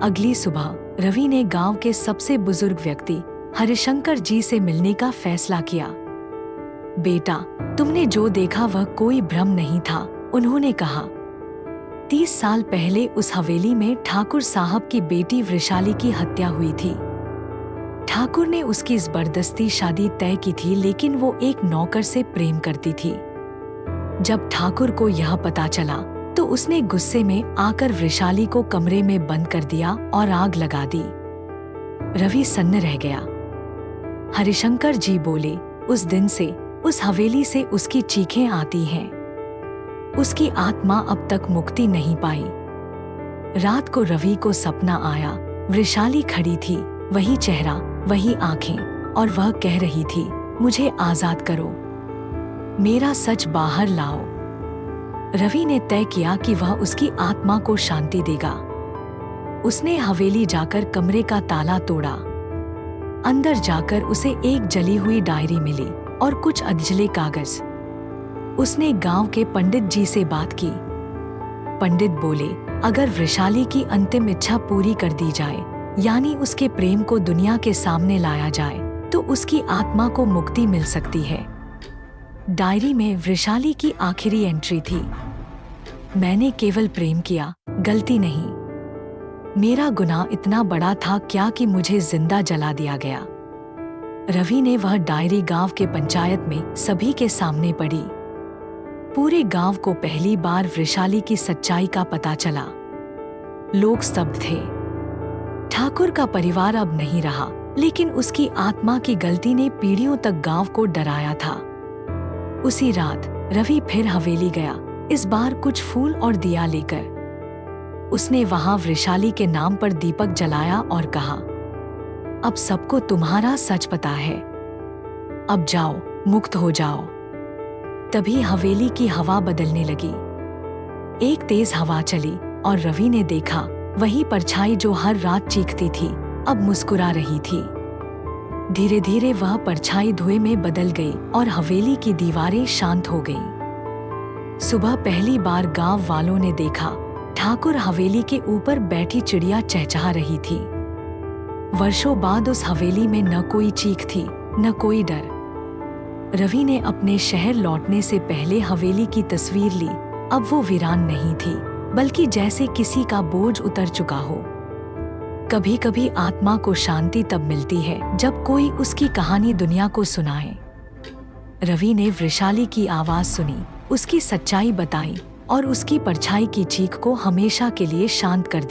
अगली सुबह रवि ने गांव के सबसे बुजुर्ग व्यक्ति हरिशंकर जी से मिलने का फैसला किया। बेटा, तुमने जो देखा वह कोई भ्रम नहीं था, उन्होंने कहा। 30 साल पहले उस हवेली में ठाकुर साहब की बेटी वृषाली की हत्या हुई थी। ठाकुर ने उसकी जबरदस्ती शादी तय की थी, लेकिन वो एक नौकर से प्रेम करती थी। जब ठाकुर को यह पता चला तो उसने गुस्से में आकर वृषाली को कमरे में बंद कर दिया और आग लगा दी। रवि सन्न रह गया। हरिशंकर जी बोले, उस दिन से उस हवेली से उसकी चीखें आती हैं। उसकी आत्मा अब तक मुक्ति नहीं पाई। रात को रवि को सपना आया। वृषाली खड़ी थी, वही चेहरा, वही आंखें, और वह कह रही थी, मुझे आजाद करो, मेरा सच बाहर लाओ। रवि ने तय किया कि वह उसकी आत्मा को शांति देगा। उसने हवेली जाकर कमरे का ताला तोड़ा। अंदर जाकर उसे एक जली हुई डायरी मिली और कुछ अधजले कागज। उसने गांव के पंडित जी से बात की। पंडित बोले, अगर वृषाली की अंतिम इच्छा पूरी कर दी जाए, यानी उसके प्रेम को दुनिया के सामने लाया जाए, तो उसकी आत्मा को मुक्ति मिल सकती है। डायरी में वृषाली की आखिरी एंट्री थी, मैंने केवल प्रेम किया, गलती नहीं। मेरा गुनाह इतना बड़ा था क्या कि मुझे जिंदा जला दिया गया। रवि ने वह डायरी गांव के पंचायत में सभी के सामने पढ़ी। पूरे गांव को पहली बार वृषाली की सच्चाई का पता चला। लोग स्तब्ध थे। ठाकुर का परिवार अब नहीं रहा, लेकिन उसकी आत्मा की गलती ने पीढ़ियों तक गांव को डराया था। उसी रात रवि फिर हवेली गया, इस बार कुछ फूल और दिया लेकर। उसने वहां वृषाली के नाम पर दीपक जलाया और कहा, अब सबको तुम्हारा सच पता है, अब जाओ, मुक्त हो जाओ। तभी हवेली की हवा बदलने लगी। एक तेज हवा चली और रवि ने देखा, वही परछाई जो हर रात चीखती थी, अब मुस्कुरा रही थी। धीरे धीरे वह परछाई धुएं में बदल गई और हवेली की दीवारें शांत हो गईं। सुबह पहली बार गांव वालों ने देखा, ठाकुर हवेली के ऊपर बैठी चिड़िया चहचहा रही थी। वर्षों बाद उस हवेली में न कोई चीख थी, न कोई डर। रवि ने अपने शहर लौटने से पहले हवेली की तस्वीर ली। अब वो वीरान नहीं थी, बल्कि जैसे किसी का बोझ उतर चुका हो। कभी कभी आत्मा को शांति तब मिलती है जब कोई उसकी कहानी दुनिया को सुनाए। रवि ने वृषाली की आवाज सुनी, उसकी सच्चाई बताई और उसकी परछाई की चीख को हमेशा के लिए शांत कर दिया।